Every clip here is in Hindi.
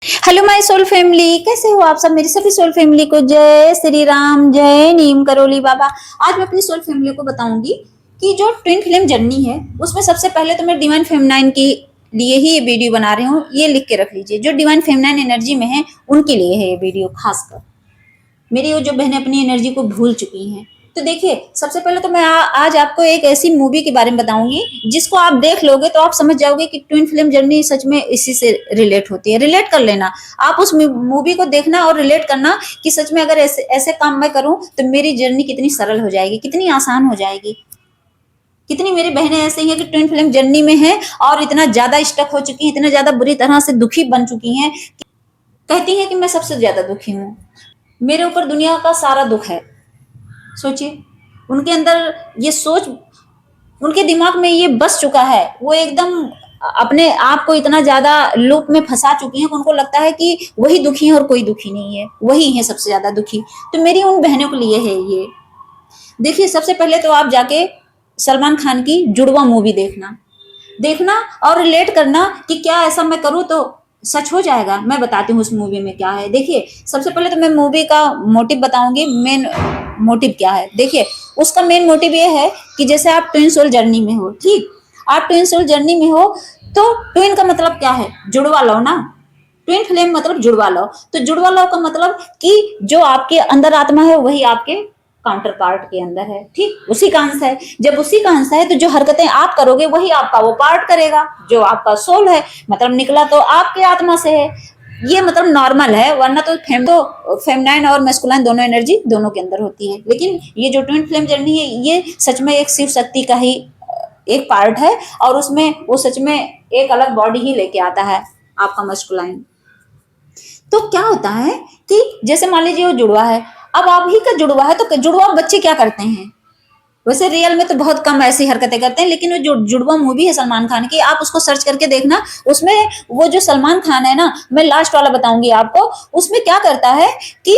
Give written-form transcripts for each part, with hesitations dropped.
हेलो माय सोल फैमिली, कैसे हो आप सब। मेरी सभी सोल फैमिली को जय श्री राम, जय नीम करोली बाबा। आज मैं अपनी सोल फैमिली को बताऊंगी कि जो ट्विन फ्लेम जर्नी है उसमें सबसे पहले तो मैं डिवाइन फेमिनाइन के लिए ही ये वीडियो बना रही हूँ। ये लिख के रख लीजिए, जो डिवाइन फेमिनाइन एनर्जी में है उनके लिए है ये वीडियो खासकर। मेरी वो जो बहनें अपनी एनर्जी को भूल चुकी हैं। तो देखिए, सबसे पहले तो मैं आज आपको एक ऐसी मूवी के बारे में बताऊंगी जिसको आप देख लोगे तो आप समझ जाओगे कि ट्विन फिल्म जर्नी सच में इसी से रिलेट होती है। रिलेट कर लेना आप उस मूवी को, देखना और रिलेट करना कि सच में अगर ऐसे ऐसे काम मैं करूं तो मेरी जर्नी कितनी सरल हो जाएगी, कितनी आसान हो जाएगी। कितनी मेरी बहनें ऐसी हैं कि ट्विन फिल्म जर्नी में हैं और इतना ज्यादा स्टक हो चुकी हैं, इतना ज्यादा बुरी तरह से दुखी बन चुकी हैं, कहती हैं कि मैं सबसे ज्यादा दुखी हूँ, मेरे ऊपर दुनिया का सारा दुख है। सोचिए, उनके अंदर ये सोच, उनके दिमाग में ये बस चुका है। वो एकदम अपने आप को इतना ज्यादा लूप में फंसा चुकी हैं कि उनको लगता है कि वही दुखी है और कोई दुखी नहीं है, वही है सबसे ज्यादा दुखी। तो मेरी उन बहनों के लिए है ये। देखिए, सबसे पहले तो आप जाके सलमान खान की जुड़वा मूवी देखना, देखना और रिलेट करना कि क्या ऐसा मैं करूँ तो सच हो जाएगा। मैं बताती हूँ उस मूवी में क्या है। देखिए, सबसे पहले तो मैं मूवी का मोटिव बताऊंगी, मेन मोटिव क्या है। देखिए, उसका मेन मोटिव ये है कि जैसे आप ट्विन सोल जर्नी में हो, ठीक, आप ट्विन सोल जर्नी में हो तो ट्विन का मतलब क्या है, जुड़वा लो ना। ट्विन फ्लेम मतलब जुड़वा लो। तो जुड़वा लो का मतलब कि जो आपके अंदर आत्मा है वही आपके काउंटर पार्ट के अंदर है, ठीक, उसी का अंश है। जब उसी का अंश है तो जो हरकतें आप करोगे वही आपका वो पार्ट करेगा, जो आपका सोल है, मतलब निकला तो आपके आत्मा से है। ये मतलब नॉर्मल है, वरना तो फेमिनाइन और मेस्कुलाइन दोनों एनर्जी दोनों के अंदर होती है। लेकिन ये जो ट्विन फ्लेम जर्नी है ये सच में एक शिव शक्ति का ही एक पार्ट है, और उसमें वो सच में एक अलग बॉडी ही लेके आता है आपका मेस्कुलाइन। तो क्या होता है कि जैसे मान लीजिए वो जुड़वा है, अब आप ही का जुड़वा है तो जुड़वा बच्चे क्या करते हैं। वैसे रियल में तो बहुत कम ऐसी हरकतें करते हैं, लेकिन वो जो जुड़वा मूवी है सलमान खान की, आप उसको सर्च करके देखना। उसमें वो जो सलमान खान है ना, मैं लास्ट वाला बताऊंगी आपको, उसमें क्या करता है कि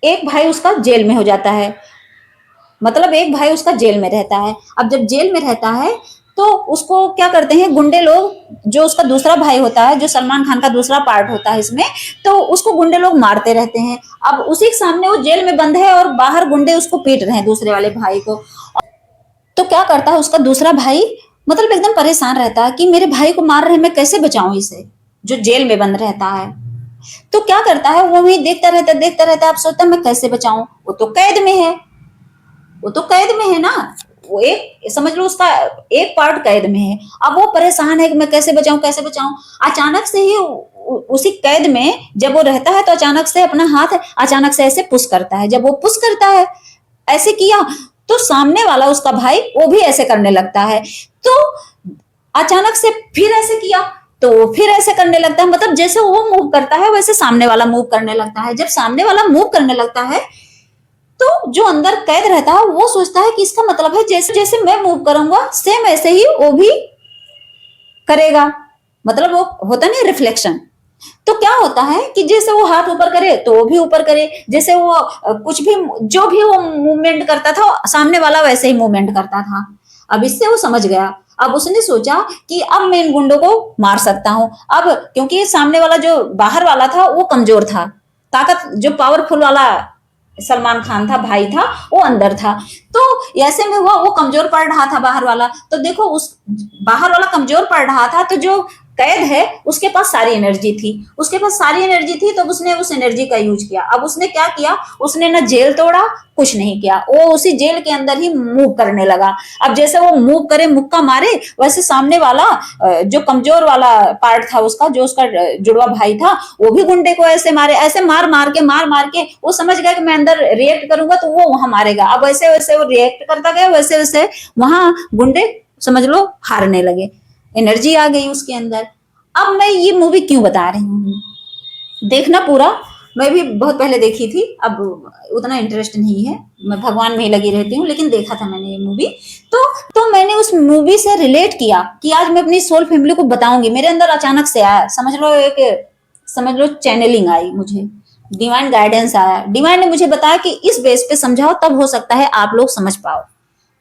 एक भाई उसका जेल में हो जाता है, मतलब एक भाई उसका जेल में रहता है। अब जब जेल में रहता है तो उसको क्या करते हैं गुंडे लोग, जो उसका दूसरा भाई होता है, जो सलमान खान का दूसरा पार्ट होता है इसमें, तो उसको गुंडे लोग मारते रहते हैं। अब उसी के सामने वो जेल में बंद है और बाहर गुंडे उसको पीट रहे हैं, दूसरे वाले भाई को। तो क्या करता है उसका दूसरा भाई, मतलब एकदम परेशान रहता है कि मेरे भाई को मार रहे हैं, मैं कैसे बचाऊं इसे, जो जेल में बंद रहता है। तो क्या करता है वो वही देखता रहता है। अब सोचता है मैं कैसे बचाऊं, वो तो कैद में है, वो तो कैद में है ना, वो एक समझ लो उसका एक पार्ट कैद में है। अब वो परेशान है कि मैं कैसे बचाऊं कैसे बचाऊं। अचानक से ही उसी कैद में जब वो रहता है तो अचानक से अपना हाथ अचानक से ऐसे पुश करता है। जब वो पुश करता है, ऐसे किया, तो सामने वाला उसका भाई वो भी ऐसे करने लगता है। तो अचानक से फिर ऐसे किया तो फिर ऐसे करने लगता है, मतलब जैसे वो मूव करता है वैसे सामने वाला मूव करने लगता है। जब सामने वाला मूव करने लगता है तो जो अंदर कैद रहता है वो सोचता है कि इसका मतलब है जैसे जैसे मैं मूव करूंगा सेम ऐसे ही वो भी करेगा, मतलब वो होता नहीं रिफ्लेक्शन। तो क्या होता है कि जैसे वो हाथ ऊपर करे तो वो भी ऊपर करे, जैसे वो कुछ भी जो भी वो मूवमेंट करता था सामने वाला वैसे ही मूवमेंट करता था। अब इससे वो समझ गया। अब उसने सोचा कि अब मैं इन गुंडों को मार सकता हूं। अब क्योंकि सामने वाला जो बाहर वाला था वो कमजोर था, ताकत जो पावरफुल वाला सलमान खान था भाई था वो अंदर था। तो ऐसे में हुआ वो कमजोर पड़ रहा था बाहर वाला। तो देखो उस बाहर वाला कमजोर पड़ रहा था, तो जो कैद है उसके पास सारी एनर्जी थी, उसके पास सारी एनर्जी थी, तो उसने उस एनर्जी का यूज किया। अब उसने क्या किया, उसने ना जेल तोड़ा, कुछ नहीं किया, वो उसी जेल के अंदर ही मूव करने लगा। अब जैसे वो मूव करे, मुक्का मारे, वैसे सामने वाला जो कमजोर वाला पार्ट था उसका, जो उसका जुड़वा भाई था, वो भी गुंडे को ऐसे मारे, ऐसे मार मार के वो समझ गया कि मैं अंदर रिएक्ट करूंगा तो वो वहां मारेगा। अब वैसे वैसे वो रिएक्ट करता गया, वैसे वैसे वहां गुंडे समझ लो हारने लगे, एनर्जी आ गई उसके अंदर। अब मैं ये मूवी क्यों बता रही हूँ, देखना पूरा। मैं भी बहुत पहले देखी थी, अब उतना इंटरेस्ट नहीं है, मैं भगवान में ही लगी रहती हूँ, लेकिन देखा था मैंने ये मूवी। तो मैंने उस मूवी से रिलेट किया कि आज मैं अपनी सोल फैमिली को बताऊंगी। मेरे अंदर अचानक से आया, समझ लो चैनलिंग आई, मुझे डिवाइन गाइडेंस आया। डिवाइन ने मुझे बताया कि इस बेस पे समझाओ, तब हो सकता है आप लोग समझ पाओ।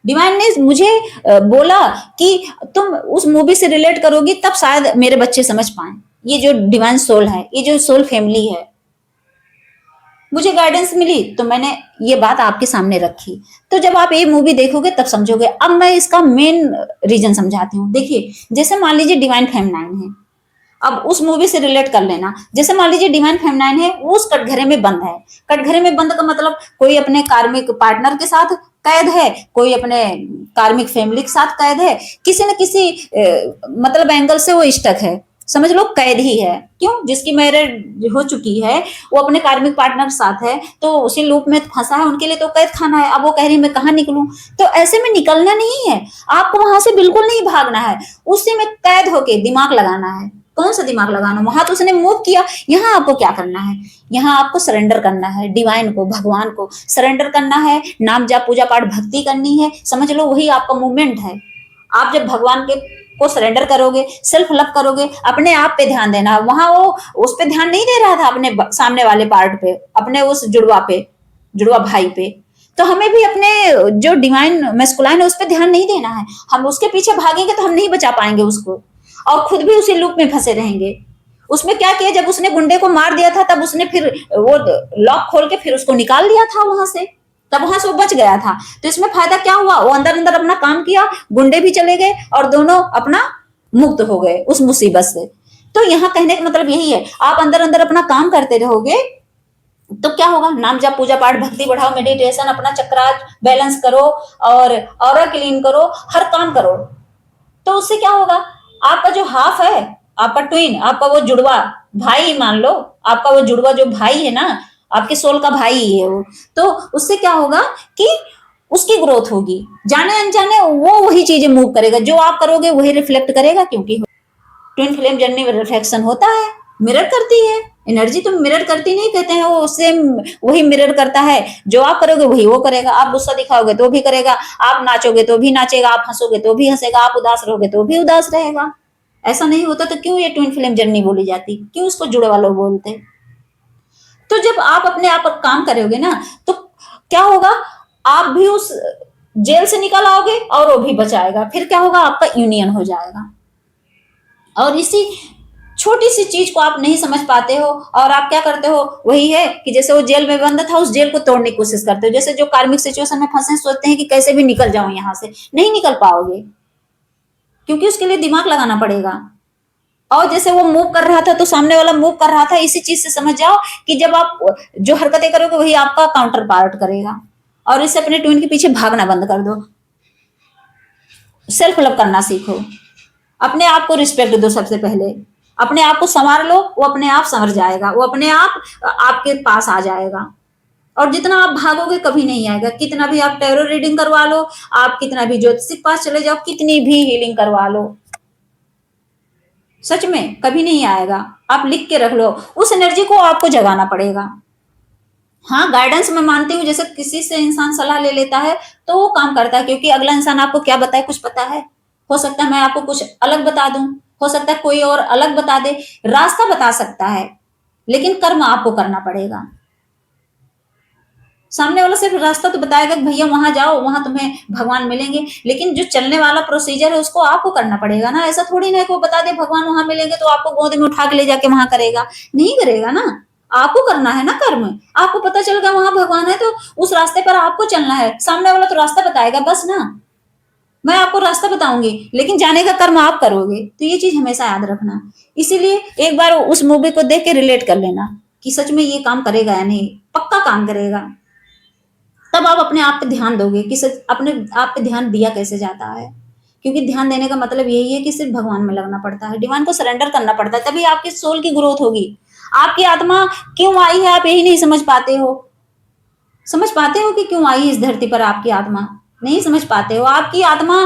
डिवाइन ने मुझे बोला कि तुम उस मूवी से रिलेट करोगी तब शायद मेरे बच्चे समझ पाए। ये जो डिवाइन सोल है, ये जो सोल फैमिली है, मुझे गाइडेंस मिली तो मैंने ये बात आपके सामने रखी। तो जब आप ये मूवी देखोगे तब समझोगे। अब मैं इसका मेन रीजन समझाती हूँ। देखिए, जैसे मान लीजिए डिवाइन फेमिनाइन है, अब उस मूवी से रिलेट कर लेना। जैसे मान लीजिए डिवाइन फेमिनाइन है, वो उस कटघरे में बंद है। कटघरे में बंद का मतलब कोई अपने कार्मिक पार्टनर के साथ कैद है, कोई अपने कार्मिक फैमिली के साथ कैद है, किसी न किसी मतलब एंगल से वो स्टक है। समझ लो कैद ही है। क्यों? जिसकी मैरिज हो चुकी है, वो अपने कार्मिक पार्टनर के साथ है, तो उसी लूप में फंसा है, उनके लिए तो कैद खाना है। अब वो कह रही मैं कहाँ निकलूं? तो ऐसे में निकलना नहीं है, आपको वहां से बिल्कुल नहीं भागना है, उसी में कैद होके दिमाग लगाना है। कौन सा दिमाग लगाना? वहां तो उसने मूव किया, यहाँ आपको क्या करना है? यहाँ आपको सरेंडर करना है डिवाइन को, भगवान को सरेंडर करना है। नाम जाप पूजा पाठ भक्ति करनी है। समझ लो वही आपका मूवमेंट है। आप जब भगवान के को सरेंडर करोगे, सेल्फ लव करोगे, अपने आप पे ध्यान देना। वहां वो उस पे ध्यान नहीं दे रहा था, अपने सामने वाले पार्ट पे, अपने उस जुड़वा पे, जुड़वा भाई पे। तो हमें भी अपने जो डिवाइन मेस्कुलाइन है उस पर ध्यान नहीं देना है। हम उसके पीछे भागेंगे तो हम नहीं बचा पाएंगे उसको, और खुद भी उसी लूप में फंसे रहेंगे। उसमें क्या किया, जब उसने गुंडे को मार दिया था तब उसने फिर वो लॉक खोल के फिर उसको निकाल दिया था वहां से, तब वहां से वो बच गया था। तो इसमें फायदा क्या हुआ? वो अंदर अंदर अपना काम किया, गुंडे भी चले गए और दोनों अपना मुक्त हो गए उस मुसीबत से। तो यहाँ कहने का मतलब यही है, आप अंदर अंदर अपना काम करते रहोगे तो क्या होगा? नाम जप पूजा पाठ भक्ति बढ़ाओ, मेडिटेशन, अपना चक्रास बैलेंस करो और ऑरा क्लीन करो, हर काम करो। तो उससे क्या होगा? आपका जो हाफ है, आपका ट्विन, आपका वो जुड़वा भाई, मान लो आपका वो जुड़वा जो भाई है ना, आपके सोल का भाई ही है वो, तो उससे क्या होगा कि उसकी ग्रोथ होगी। जाने अनजाने वो वही चीजें मूव करेगा, जो आप करोगे वही रिफ्लेक्ट करेगा, क्योंकि ट्विन फ्लेम जर्नी में रिफ्लेक्शन होता है, मिरर करती है एनर्जी। तो मिरर करती नहीं कहते हैं, वो सेम वही मिरर करता है। जो आप करोगे वही वो करेगा। आप गुस्सा दिखाओगे तो भी करेगा, आप नाचोगे तो भी नाचेगा, आप हंसोगे तो भी हंसेगा, आप उदास रहोगे तो भी उदास रहेगा। ऐसा नहीं होता तो क्यों ये ट्विन फ्लेम जर्नी बोली जाती, क्यों उसको जुड़े वालों बोलते? तो जब आप अपने आप काम करोगे ना तो क्या होगा? आप भी उस जेल से निकल आओगे और वो भी बचाएगा। फिर क्या होगा? आपका यूनियन हो जाएगा। और इसी छोटी सी चीज को आप नहीं समझ पाते हो और आप क्या करते हो? वही है कि जैसे वो जेल में बंद था, उस जेल को तोड़ने की कोशिश करते हो। जैसे जो कार्मिक सिचुएशन में फंसे सोचते हैं कि कैसे भी निकल जाऊं यहां से, नहीं निकल पाओगे, क्योंकि उसके लिए दिमाग लगाना पड़ेगा। और जैसे वो मूव कर रहा था तो सामने वाला मूव कर रहा था, इसी चीज से समझ जाओ कि जब आप जो हरकतें करोगे वही आपका काउंटर पार्ट करेगा। और इससे अपने ट्विन के पीछे भागना बंद कर दो, सेल्फ लव करना सीखो, अपने आप को रिस्पेक्ट दो। सबसे पहले अपने आप को संवार लो, वो अपने आप संवर जाएगा, वो अपने आप आपके पास आ जाएगा। और जितना आप भागोगे कभी नहीं आएगा। कितना भी आप टैरो रीडिंग करवा लो, आप कितना भी ज्योतिषी के पास चले जाओ, कितनी भी हीलिंग करवा लो, सच में कभी नहीं आएगा। आप लिख के रख लो, उस एनर्जी को आपको जगाना पड़ेगा। हाँ, गाइडेंस मैं मानती हूँ, जैसे किसी से इंसान सलाह ले लेता है तो वो काम करता है, क्योंकि अगला इंसान आपको क्या बताए कुछ पता है। हो सकता है मैं आपको कुछ अलग बता दूं, हो सकता है कोई और अलग बता दे, रास्ता बता सकता है, लेकिन कर्म आपको करना पड़ेगा। सामने वाला सिर्फ रास्ता तो बताएगा कि भैया वहां जाओ, वहां तुम्हें भगवान मिलेंगे, लेकिन जो चलने वाला प्रोसीजर है उसको आपको करना पड़ेगा ना। ऐसा थोड़ी ना है कि वो बता दे भगवान वहां मिलेंगे तो आपको गोद में उठा के ले जाके वहां करेगा, नहीं करेगा ना। आपको करना है ना कर्म। आपको पता चल गया वहां भगवान है तो उस रास्ते पर आपको चलना है। सामने वाला तो रास्ता बताएगा बस ना, मैं आपको रास्ता बताऊंगी, लेकिन जाने का कर्म आप करोगे। तो ये चीज हमेशा याद रखना। इसीलिए एक बार उस मूवी को देख के रिलेट कर लेना कि सच में ये काम करेगा या नहीं, पक्का काम करेगा। तब आप अपने आप पे ध्यान दोगे कि सच अपने आप पे ध्यान दिया कैसे जाता है। क्योंकि ध्यान देने का मतलब यही है कि सिर्फ भगवान में लगना पड़ता है, डिवाइन को सरेंडर करना पड़ता है, तभी आपकी सोल की ग्रोथ होगी। आपकी आत्मा क्यों आई है आप यही नहीं समझ पाते हो। समझ पाते हो कि क्यों आई इस धरती पर आपकी आत्मा? नहीं समझ पाते हो। आपकी आत्मा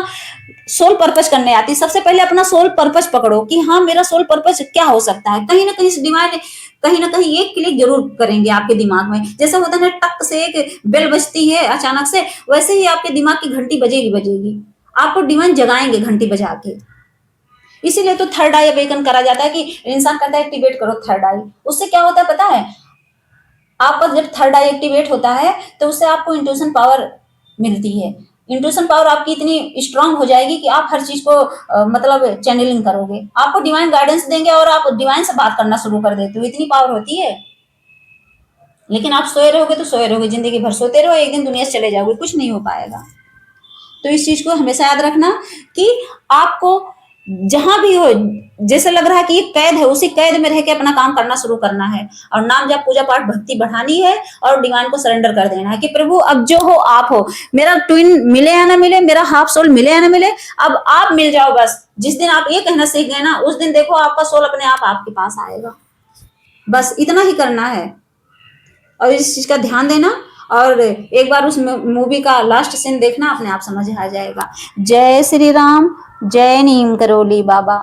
सोल पर्पस करने आती है। सबसे पहले अपना सोल पर्पस पकड़ो कि हाँ मेरा सोल पर्पस क्या हो सकता है। कहीं ना कहीं डिवाइन कहीं ना कहीं एक क्लिक जरूर करेंगे आपके दिमाग में। जैसे होता है ना टक से एक बेल बजती है अचानक से, वैसे ही आपके दिमाग की घंटी बजेगी बजेगी, आपको डिवाइन जगाएंगे घंटी बजा के। इसीलिए तो थर्ड आई अवेकन करा जाता है कि इंसान कहता है एक्टिवेट करो थर्ड आई। उससे क्या होता है पता है? आपका जब थर्ड आई एक्टिवेट होता है तो उससे आपको इंट्यूशन पावर मिलती है। इंट्यूशन पावर आपकी इतनी स्ट्रांग हो जाएगी कि आप हर चीज को मतलब चैनलिंग करोगे, आपको डिवाइन गाइडेंस देंगे और आप डिवाइन से बात करना शुरू कर देते हो, इतनी पावर होती है। लेकिन आप सोए रहोगे तो सोए रहोगे, जिंदगी भर सोते रहो, एक दिन दुनिया से चले जाओगे, कुछ नहीं हो पाएगा। तो इस चीज को हमेशा याद रखना कि आपको जहां भी हो, जैसे लग रहा है कि ये कैद है, उसी कैद में रह के अपना काम करना शुरू करना है और नाम जप पूजा पाठ भक्ति बढ़ानी है और डिवाइन को सरेंडर कर देना है कि प्रभु अब जो हो आप हो, मेरा ट्विन मिले या ना मिले, मेरा हाफ सोल मिले या ना मिले, अब आप मिल जाओ बस। जिस दिन आप ये कहना सीख गए ना, उस दिन देखो आपका सोल अपने आप आपके पास आएगा। बस इतना ही करना है और इस चीज का ध्यान देना। और एक बार उस मूवी का लास्ट सीन देखना, अपने आप समझ आ जाएगा। जय श्री राम, जय नीम करोली बाबा।